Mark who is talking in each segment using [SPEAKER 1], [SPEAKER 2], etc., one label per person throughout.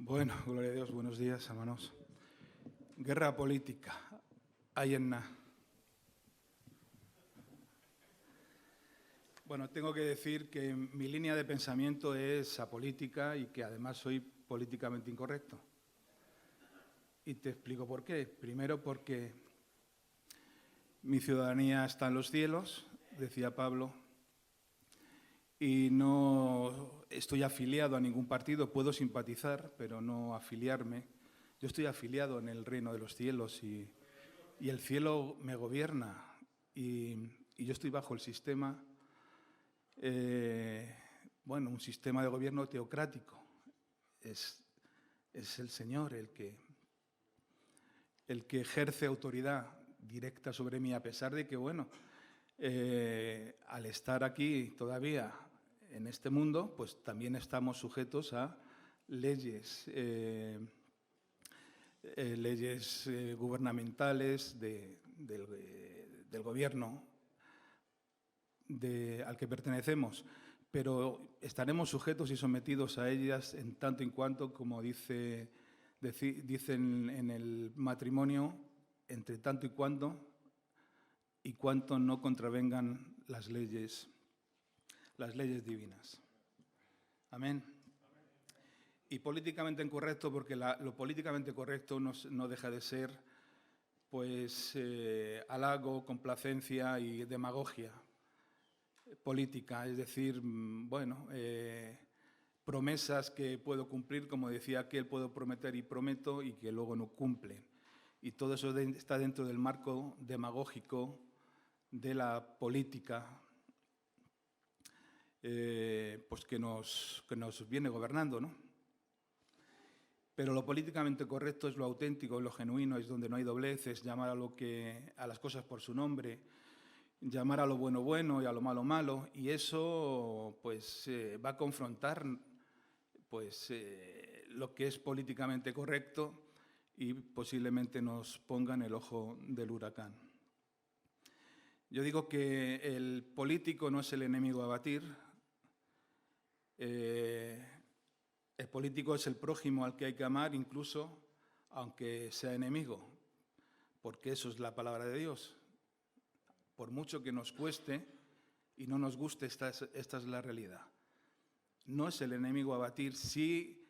[SPEAKER 1] Bueno, gloria a Dios, buenos días, hermanos. Guerra política, hay en nada. Bueno, tengo que decir que mi línea de pensamiento es apolítica y que además soy políticamente incorrecto. Y te explico por qué. Primero porque mi ciudadanía está en los cielos, decía Pablo, y no estoy afiliado a ningún partido, puedo simpatizar, pero no afiliarme. Yo estoy afiliado en el reino de los cielos y el cielo me gobierna y yo estoy bajo el sistema, un sistema de gobierno teocrático. Es el Señor el que ejerce autoridad directa sobre mí, a pesar de que, al estar aquí todavía en este mundo, pues también estamos sujetos a leyes, gubernamentales del gobierno al que pertenecemos, pero estaremos sujetos y sometidos a ellas en tanto en cuanto, como dicen en el matrimonio, entre tanto y cuanto no contravengan las leyes divinas. Amén. Y políticamente incorrecto, porque lo políticamente correcto no deja de ser halago, complacencia y demagogia política, es decir, promesas que puedo cumplir, como decía aquel, puedo prometer y prometo, y que luego no cumplen. Y todo eso está dentro del marco demagógico de la política, que nos viene gobernando, ¿no? Pero lo políticamente correcto es lo auténtico, lo genuino, es donde no hay dobleces, llamar a las cosas por su nombre, llamar a lo bueno bueno y a lo malo malo, y eso va a confrontar lo que es políticamente correcto y posiblemente nos ponga en el ojo del huracán. Yo digo que el político no es el enemigo a batir, el político es el prójimo al que hay que amar, incluso aunque sea enemigo, porque eso es la palabra de Dios. Por mucho que nos cueste y no nos guste, esta es la realidad. No es el enemigo a batir, sí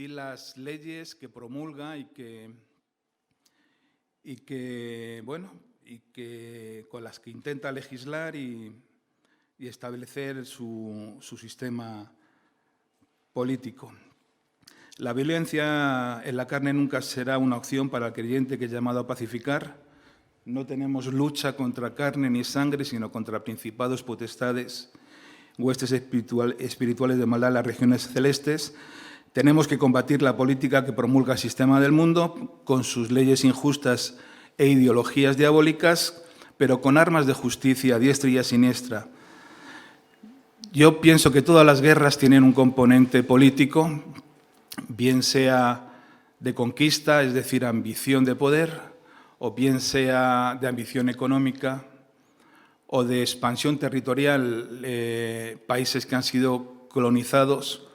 [SPEAKER 1] las leyes que promulga y que con las que intenta legislar y establecer su sistema político. La violencia en la carne nunca será una opción para el creyente que es llamado a pacificar. No tenemos lucha contra carne ni sangre, sino contra principados, potestades, huestes espirituales de maldad en las regiones celestes. Tenemos que combatir la política que promulga el sistema del mundo con sus leyes injustas e ideologías diabólicas, pero con armas de justicia a diestra y a siniestra. Yo pienso que todas las guerras tienen un componente político, bien sea de conquista, es decir, ambición de poder, o bien sea de ambición económica o de expansión territorial, países que han sido colonizados.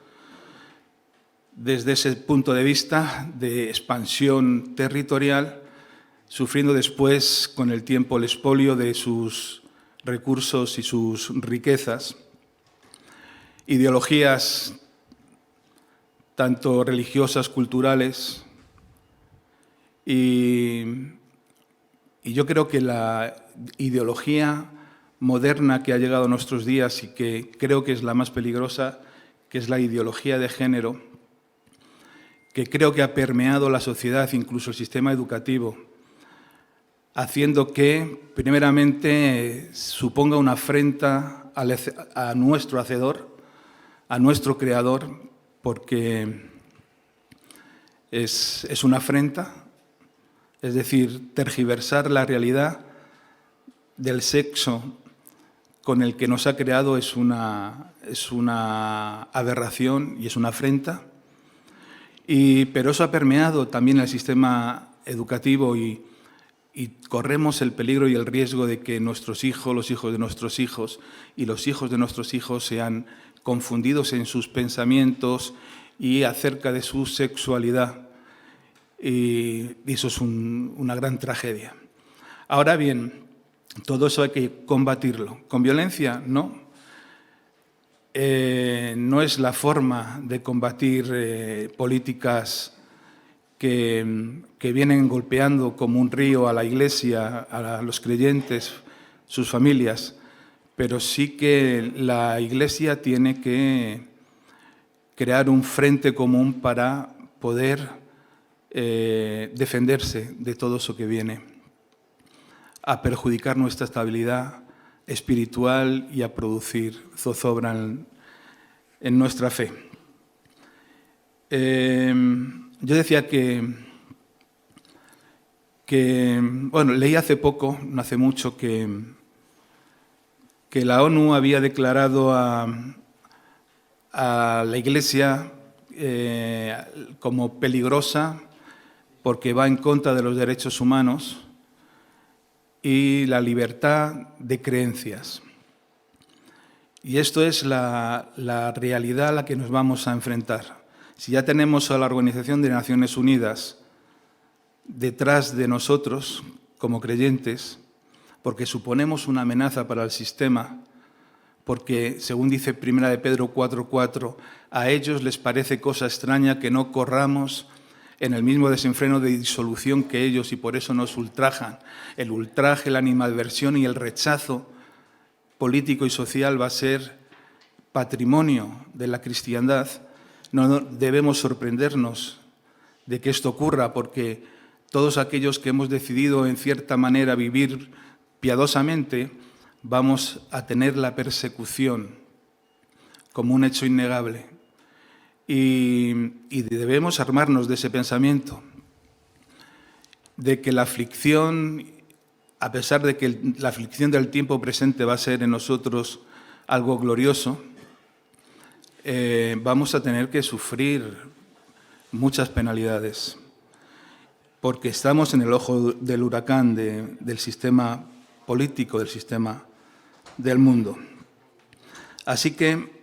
[SPEAKER 1] Desde ese punto de vista de expansión territorial, sufriendo después con el tiempo el expolio de sus recursos y sus riquezas. Ideologías tanto religiosas, culturales, y yo creo que la ideología moderna que ha llegado a nuestros días y que creo que es la más peligrosa, que es la ideología de género, que creo que ha permeado la sociedad, incluso el sistema educativo, haciendo que, primeramente, suponga una afrenta a nuestro Hacedor, a nuestro Creador, porque es una afrenta, es decir, tergiversar la realidad del sexo con el que nos ha creado es una aberración y es una afrenta. Pero eso ha permeado también el sistema educativo y corremos el peligro y el riesgo de que nuestros hijos, los hijos de nuestros hijos y los hijos de nuestros hijos sean confundidos en sus pensamientos y acerca de su sexualidad. Y eso es una gran tragedia. Ahora bien, todo eso hay que combatirlo. ¿Con violencia? No. No es la forma de combatir políticas que vienen golpeando como un río a la Iglesia, a los creyentes, sus familias, pero sí que la Iglesia tiene que crear un frente común para poder defenderse de todo eso que viene a perjudicar nuestra estabilidad espiritual y a producir zozobra en nuestra fe. Yo decía que bueno, leí hace poco, no hace mucho, que la ONU había declarado a la Iglesia como peligrosa porque va en contra de los derechos humanos y la libertad de creencias. Y esto es la realidad a la que nos vamos a enfrentar. Si ya tenemos a la Organización de Naciones Unidas detrás de nosotros como creyentes, porque suponemos una amenaza para el sistema, porque, según dice 1 de Pedro 4:4, a ellos les parece cosa extraña que no corramos en el mismo desenfreno de disolución que ellos y por eso nos ultrajan. El ultraje, la animadversión y el rechazo político y social va a ser patrimonio de la cristiandad. No debemos sorprendernos de que esto ocurra, porque todos aquellos que hemos decidido en cierta manera vivir piadosamente vamos a tener la persecución como un hecho innegable. Y debemos armarnos de ese pensamiento, de que la aflicción, a pesar de que la aflicción del tiempo presente va a ser en nosotros algo glorioso, vamos a tener que sufrir muchas penalidades, porque estamos en el ojo del huracán del sistema político, del sistema del mundo. Así que,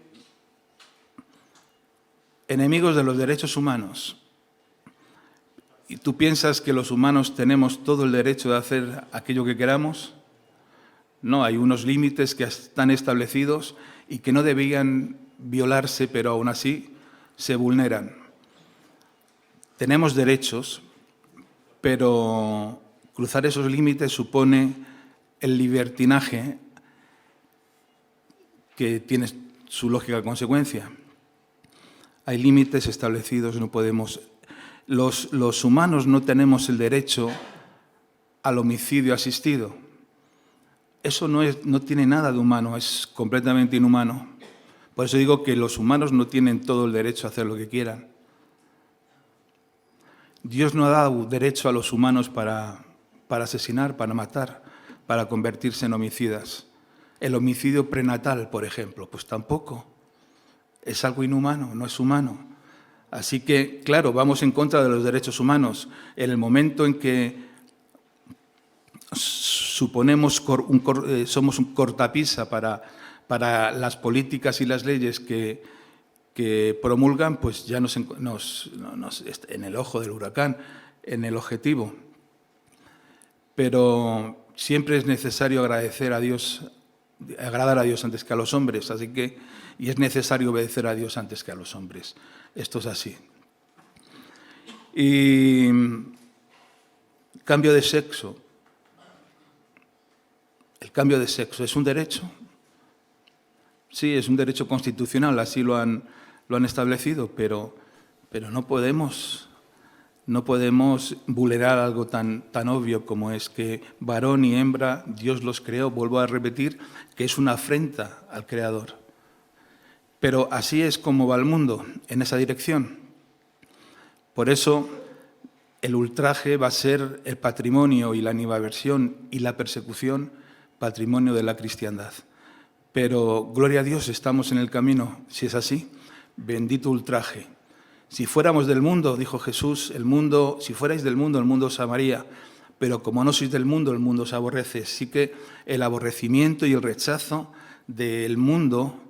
[SPEAKER 1] enemigos de los derechos humanos, ¿y tú piensas que los humanos tenemos todo el derecho de hacer aquello que queramos? No, hay unos límites que están establecidos y que no debían violarse, pero aún así se vulneran. Tenemos derechos, pero cruzar esos límites supone el libertinaje que tiene su lógica consecuencia. Hay límites establecidos, no podemos. Los humanos no tenemos el derecho al homicidio asistido. Eso no tiene nada de humano, es completamente inhumano. Por eso digo que los humanos no tienen todo el derecho a hacer lo que quieran. Dios no ha dado derecho a los humanos para asesinar, para matar, para convertirse en homicidas. El homicidio prenatal, por ejemplo, pues tampoco. Es algo inhumano, no es humano. Así que, claro, vamos en contra de los derechos humanos. En el momento en que suponemos somos un cortapisa para las políticas y las leyes que promulgan, pues ya nos en el ojo del huracán, en el objetivo. Pero siempre es necesario agradecer a Dios, agradar a Dios antes que a los hombres, y es necesario obedecer a Dios antes que a los hombres. Esto es así. Y cambio de sexo. El cambio de sexo es un derecho. Sí, es un derecho constitucional, así lo han establecido, pero no podemos vulnerar algo tan obvio como es que varón y hembra, Dios los creó, vuelvo a repetir, que es una afrenta al Creador. Pero así es como va el mundo, en esa dirección. Por eso el ultraje va a ser el patrimonio y la animadversión y la persecución patrimonio de la cristiandad. Pero, gloria a Dios, estamos en el camino. Si es así, bendito ultraje. Si fuéramos del mundo, dijo Jesús, si fuerais del mundo, el mundo os amaría. Pero como no sois del mundo, el mundo os aborrece. Así que el aborrecimiento y el rechazo del mundo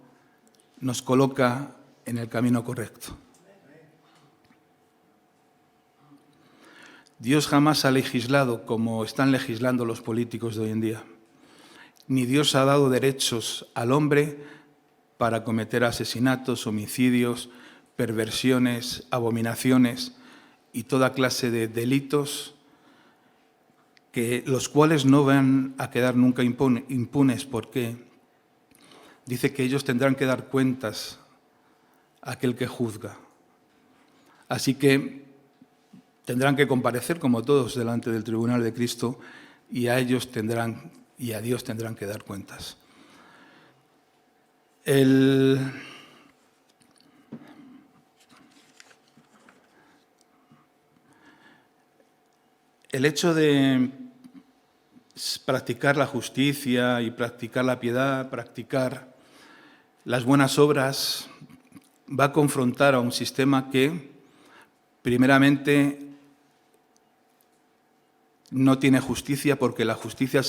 [SPEAKER 1] nos coloca en el camino correcto. Dios jamás ha legislado como están legislando los políticos de hoy en día. Ni Dios ha dado derechos al hombre para cometer asesinatos, homicidios, perversiones, abominaciones y toda clase de delitos los cuales no van a quedar nunca impunes, porque dice que ellos tendrán que dar cuentas a aquel que juzga. Así que tendrán que comparecer, como todos, delante del tribunal de Cristo, y a ellos tendrán y a Dios tendrán que dar cuentas. El hecho de practicar la justicia y practicar la piedad, practicar las buenas obras, va a confrontar a un sistema que, primeramente, no tiene justicia, porque la justicia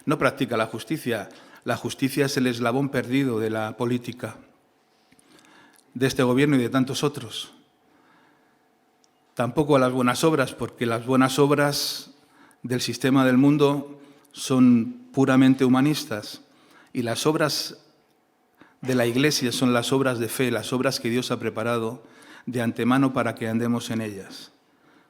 [SPEAKER 1] no practica la justicia es el eslabón perdido de la política, de este gobierno y de tantos otros. Tampoco a las buenas obras, porque las buenas obras del sistema del mundo son puramente humanistas y las obras de la Iglesia son las obras de fe, las obras que Dios ha preparado de antemano para que andemos en ellas.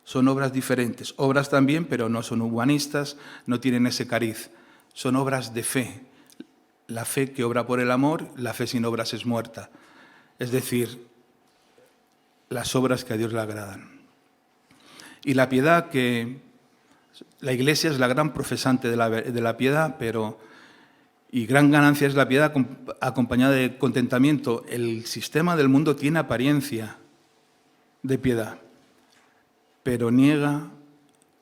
[SPEAKER 1] Son obras diferentes, obras también, pero no son humanistas, no tienen ese cariz. Son obras de fe. La fe que obra por el amor, la fe sin obras es muerta. Es decir, las obras que a Dios le agradan. Y la piedad, que la Iglesia es la gran profesante de la piedad, y gran ganancia es la piedad acompañada de contentamiento. El sistema del mundo tiene apariencia de piedad, pero niega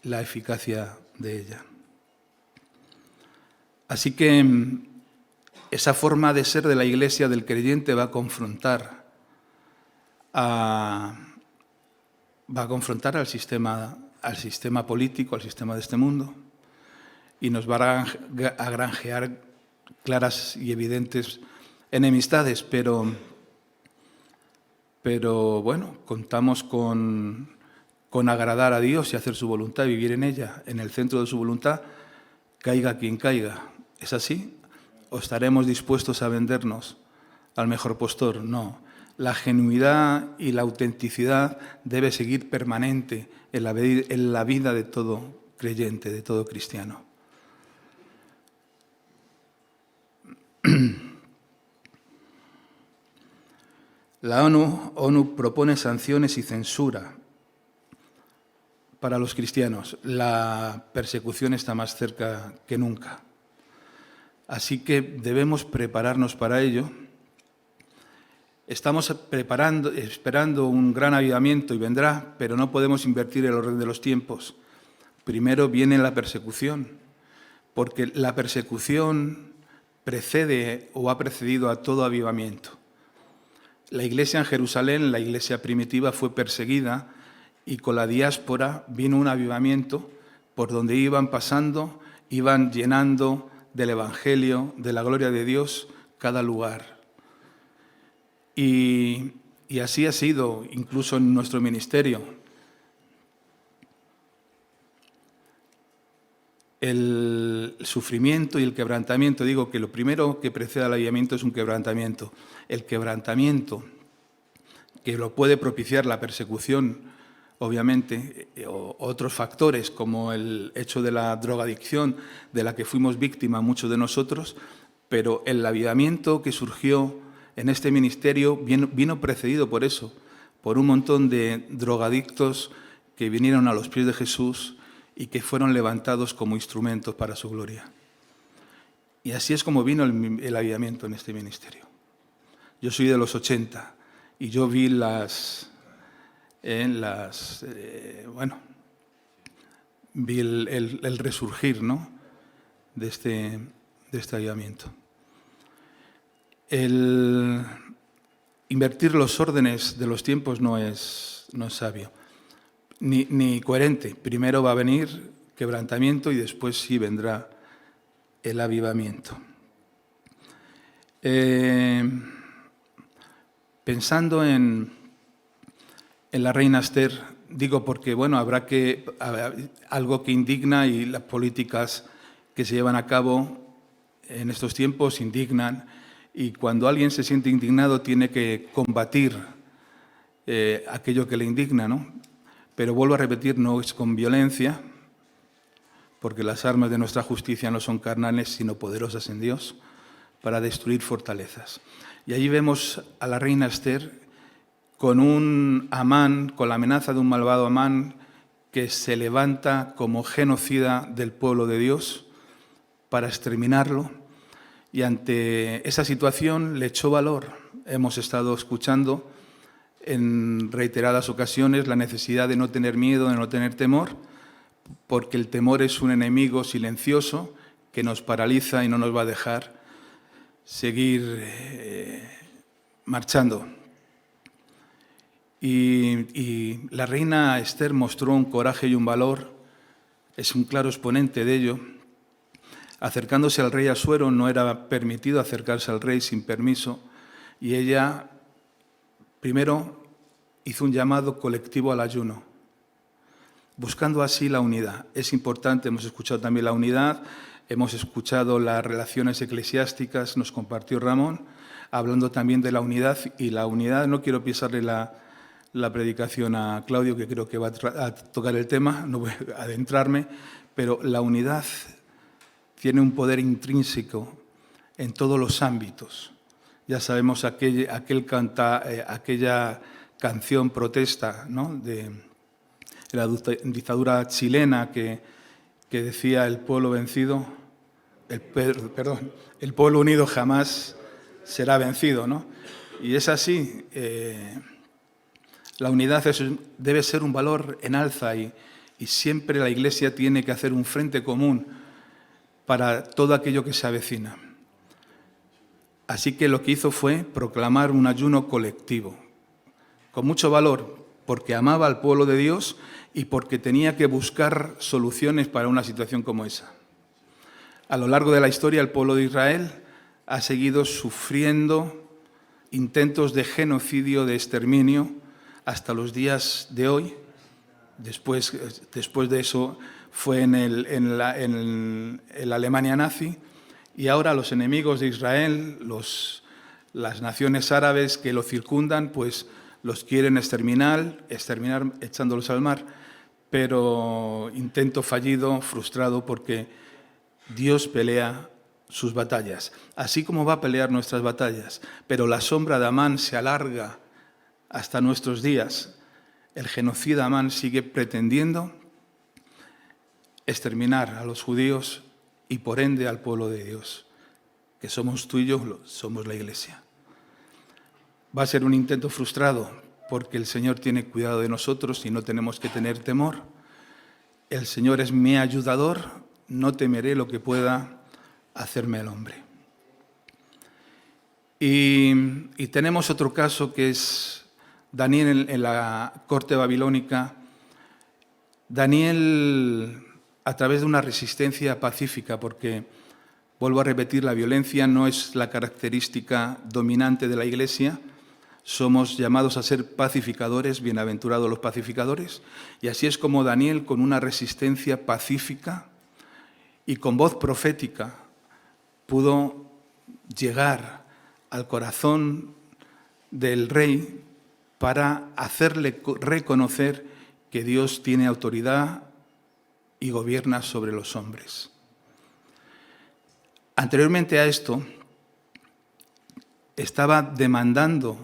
[SPEAKER 1] la eficacia de ella. Así que esa forma de ser de la Iglesia, del creyente, va a confrontar al sistema político, al sistema de este mundo, y nos va a granjear claras y evidentes enemistades, pero bueno, contamos con agradar a Dios y hacer su voluntad, vivir en ella, en el centro de su voluntad, caiga quien caiga. ¿Es así? ¿O estaremos dispuestos a vendernos al mejor postor? No. La genuidad y la autenticidad debe seguir permanente en la vida de todo creyente, de todo cristiano. La ONU propone sanciones y censura para los cristianos. La persecución está más cerca que nunca. Así que debemos prepararnos para ello. Estamos esperando un gran avivamiento y vendrá, pero no podemos invertir el orden de los tiempos. Primero viene la persecución, porque la persecución precede o ha precedido a todo avivamiento. La iglesia en Jerusalén, la iglesia primitiva, fue perseguida y con la diáspora vino un avivamiento por donde iban pasando, iban llenando del Evangelio, de la gloria de Dios, cada lugar. Y así ha sido incluso en nuestro ministerio. El sufrimiento y el quebrantamiento, digo que lo primero que precede al avivamiento es un quebrantamiento. El quebrantamiento, que lo puede propiciar la persecución, obviamente, o otros factores como el hecho de la drogadicción, de la que fuimos víctimas muchos de nosotros, pero el avivamiento que surgió en este ministerio vino precedido por eso, por un montón de drogadictos que vinieron a los pies de Jesús y que fueron levantados como instrumentos para su gloria. Y así es como vino el avivamiento en este ministerio. Yo soy de los 80 y yo vi vi el resurgir, ¿no?, de este avivamiento. El invertir los órdenes de los tiempos no es sabio, ni coherente. Primero va a venir quebrantamiento y después sí vendrá el avivamiento. Pensando en la reina Esther, Digo porque, bueno, habrá algo que indigna y las políticas que se llevan a cabo en estos tiempos indignan, y cuando alguien se siente indignado tiene que combatir aquello que le indigna, ¿no? Pero vuelvo a repetir, no es con violencia, porque las armas de nuestra justicia no son carnales, sino poderosas en Dios, para destruir fortalezas. Y allí vemos a la reina Esther con un Amán, con la amenaza de un malvado Amán que se levanta como genocida del pueblo de Dios para exterminarlo. Y ante esa situación le echó valor. Hemos estado escuchando en reiteradas ocasiones la necesidad de no tener miedo, de no tener temor, porque el temor es un enemigo silencioso que nos paraliza y no nos va a dejar seguir marchando. Y la reina Esther mostró un coraje y un valor, es un claro exponente de ello. Acercándose al rey Asuero, no era permitido acercarse al rey sin permiso, y ella primero hizo un llamado colectivo al ayuno, buscando así la unidad. Es importante, hemos escuchado también la unidad, hemos escuchado las relaciones eclesiásticas, nos compartió Ramón, hablando también de la unidad, y la unidad, no quiero pisarle la predicación a Claudio, que creo que va a tocar el tema, no voy a adentrarme, pero la unidad tiene un poder intrínseco en todos los ámbitos. Ya sabemos aquella canción protesta, ¿no?, de la dictadura chilena que decía el pueblo vencido, el pueblo unido jamás será vencido, ¿no? Y es así. La unidad debe ser un valor en alza y siempre la Iglesia tiene que hacer un frente común para todo aquello que se avecina. Así que lo que hizo fue proclamar un ayuno colectivo, con mucho valor, porque amaba al pueblo de Dios y porque tenía que buscar soluciones para una situación como esa. A lo largo de la historia, el pueblo de Israel ha seguido sufriendo intentos de genocidio, de exterminio, hasta los días de hoy. Después de eso fue en la Alemania nazi, y ahora los enemigos de Israel, las naciones árabes que lo circundan, pues los quieren exterminar echándolos al mar, pero intento fallido, frustrado, porque Dios pelea sus batallas, así como va a pelear nuestras batallas, pero la sombra de Amán se alarga hasta nuestros días. El genocida Amán sigue pretendiendo exterminar a los judíos y por ende al pueblo de Dios, que somos tú y yo, somos la Iglesia. Va a ser un intento frustrado porque el Señor tiene cuidado de nosotros y no tenemos que tener temor. El Señor es mi ayudador, no temeré lo que pueda hacerme el hombre. Y tenemos otro caso que es Daniel en la corte babilónica. Daniel, a través de una resistencia pacífica, porque, vuelvo a repetir, la violencia no es la característica dominante de la Iglesia. Somos llamados a ser pacificadores, bienaventurados los pacificadores, y así es como Daniel, con una resistencia pacífica y con voz profética, pudo llegar al corazón del rey para hacerle reconocer que Dios tiene autoridad y gobierna sobre los hombres. Anteriormente a esto, estaba demandando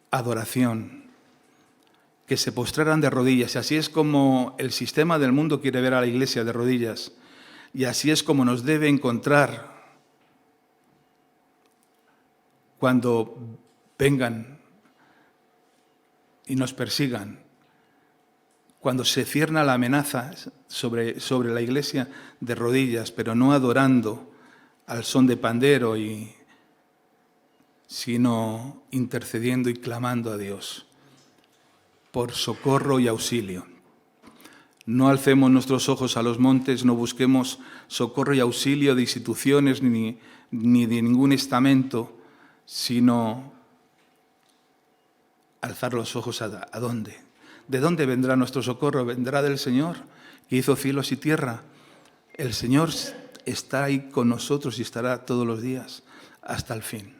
[SPEAKER 1] adoración, que se postraran de rodillas, y así es como el sistema del mundo quiere ver a la Iglesia de rodillas, y así es como nos debe encontrar cuando vengan y nos persigan, cuando se cierna la amenaza sobre la Iglesia de rodillas, pero no adorando al son de pandero, sino intercediendo y clamando a Dios por socorro y auxilio. No alcemos nuestros ojos a los montes, no busquemos socorro y auxilio de instituciones ni de ningún estamento, sino alzar los ojos ¿a dónde? ¿De dónde vendrá nuestro socorro? Vendrá del Señor, que hizo cielos y tierra. El Señor está ahí con nosotros y estará todos los días hasta el fin.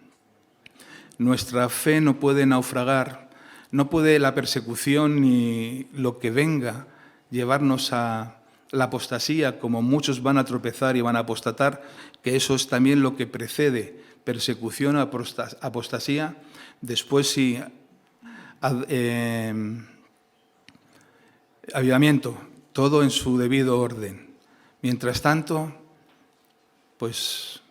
[SPEAKER 1] Nuestra fe no puede naufragar, no puede la persecución ni lo que venga llevarnos a la apostasía, como muchos van a tropezar y van a apostatar, que eso es también lo que precede persecución, apostasía. Después sí, avivamiento, todo en su debido orden. Mientras tanto, pues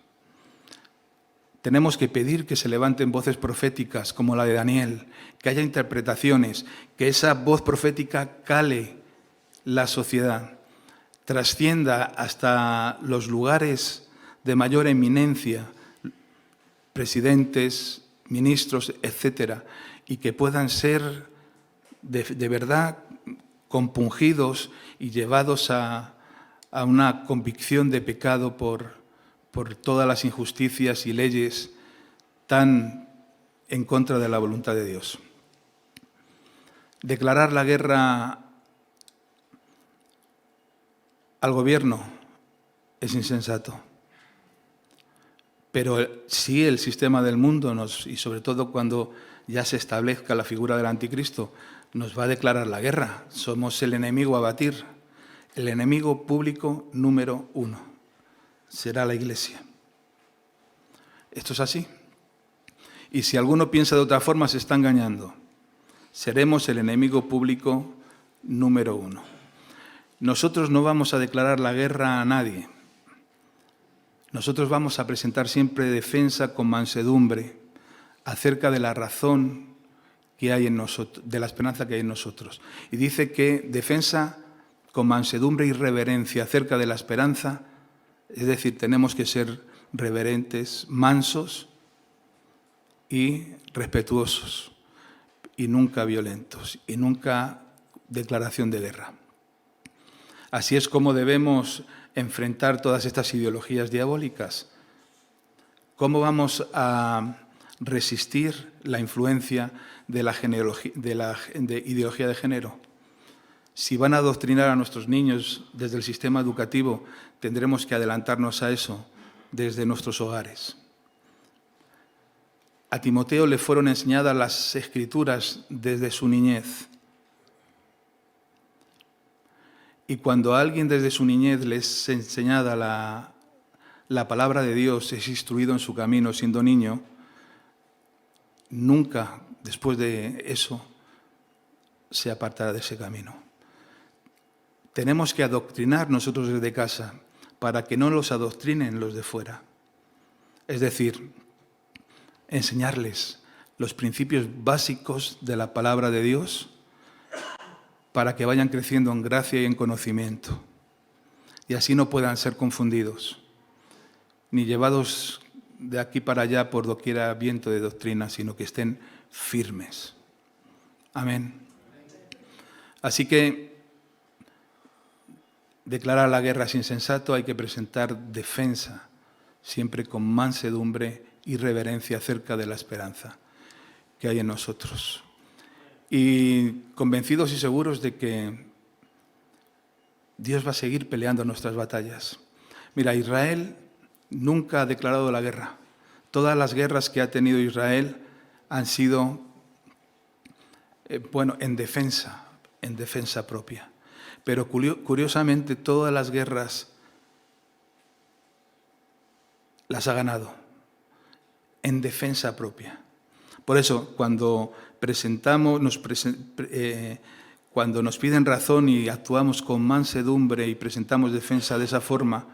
[SPEAKER 1] tenemos que pedir que se levanten voces proféticas como la de Daniel, que haya interpretaciones, que esa voz profética cale la sociedad, trascienda hasta los lugares de mayor eminencia, presidentes, ministros, etcétera, y que puedan ser de verdad compungidos y llevados a una convicción de pecado por todas las injusticias y leyes tan en contra de la voluntad de Dios. Declarar la guerra al gobierno es insensato. Pero sí el sistema del mundo, y sobre todo cuando ya se establezca la figura del anticristo, nos va a declarar la guerra. Somos el enemigo a batir. El enemigo público número 1 será la Iglesia. Esto es así. Y si alguno piensa de otra forma, se está engañando. Seremos el enemigo público número 1. Nosotros no vamos a declarar la guerra a nadie. Nosotros vamos a presentar siempre defensa con mansedumbre acerca de la razón que hay en nosotros, de la esperanza que hay en nosotros. Y dice que defensa con mansedumbre y reverencia acerca de la esperanza, es decir, tenemos que ser reverentes, mansos y respetuosos, y nunca violentos, y nunca declaración de guerra. Así es como debemos enfrentar todas estas ideologías diabólicas. ¿Cómo vamos a resistir la influencia de la ideología de género? Si van a adoctrinar a nuestros niños desde el sistema educativo, tendremos que adelantarnos a eso desde nuestros hogares. A Timoteo le fueron enseñadas las Escrituras desde su niñez. Y cuando a alguien desde su niñez les es enseñada la palabra de Dios, es instruido en su camino siendo niño, nunca después de eso se apartará de ese camino. Tenemos que adoctrinar nosotros desde casa para que no los adoctrinen los de fuera. Es decir, enseñarles los principios básicos de la palabra de Dios para que vayan creciendo en gracia y en conocimiento. Y así no puedan ser confundidos, ni llevados de aquí para allá por doquiera viento de doctrina, sino que estén firmes. Amén. Así que declarar la guerra es insensato, hay que presentar defensa, siempre con mansedumbre y reverencia acerca de la esperanza que hay en nosotros. Y convencidos y seguros de que Dios va a seguir peleando nuestras batallas. Mira, Israel nunca ha declarado la guerra. Todas las guerras que ha tenido Israel han sido, en defensa propia. Pero curiosamente todas las guerras las ha ganado en defensa propia. Por eso, cuando cuando nos piden razón y actuamos con mansedumbre y presentamos defensa de esa forma,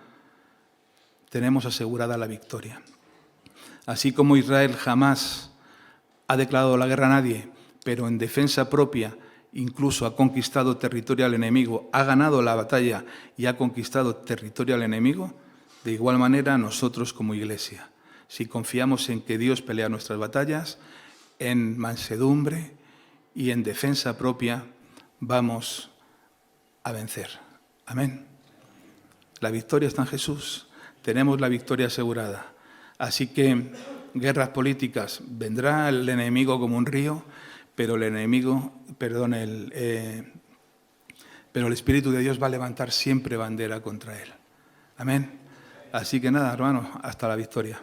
[SPEAKER 1] tenemos asegurada la victoria. Así como Israel jamás ha declarado la guerra a nadie, pero en defensa propia incluso ha conquistado territorio al enemigo, ha ganado la batalla y ha conquistado territorio al enemigo, de igual manera nosotros como Iglesia, si confiamos en que Dios pelea nuestras batallas, en mansedumbre y en defensa propia, vamos a vencer. Amén. La victoria está en Jesús. Tenemos la victoria asegurada. Así que guerras políticas, vendrá el enemigo como un río, pero el enemigo, pero el Espíritu de Dios va a levantar siempre bandera contra él. Amén. Así que nada, hermanos, hasta la victoria.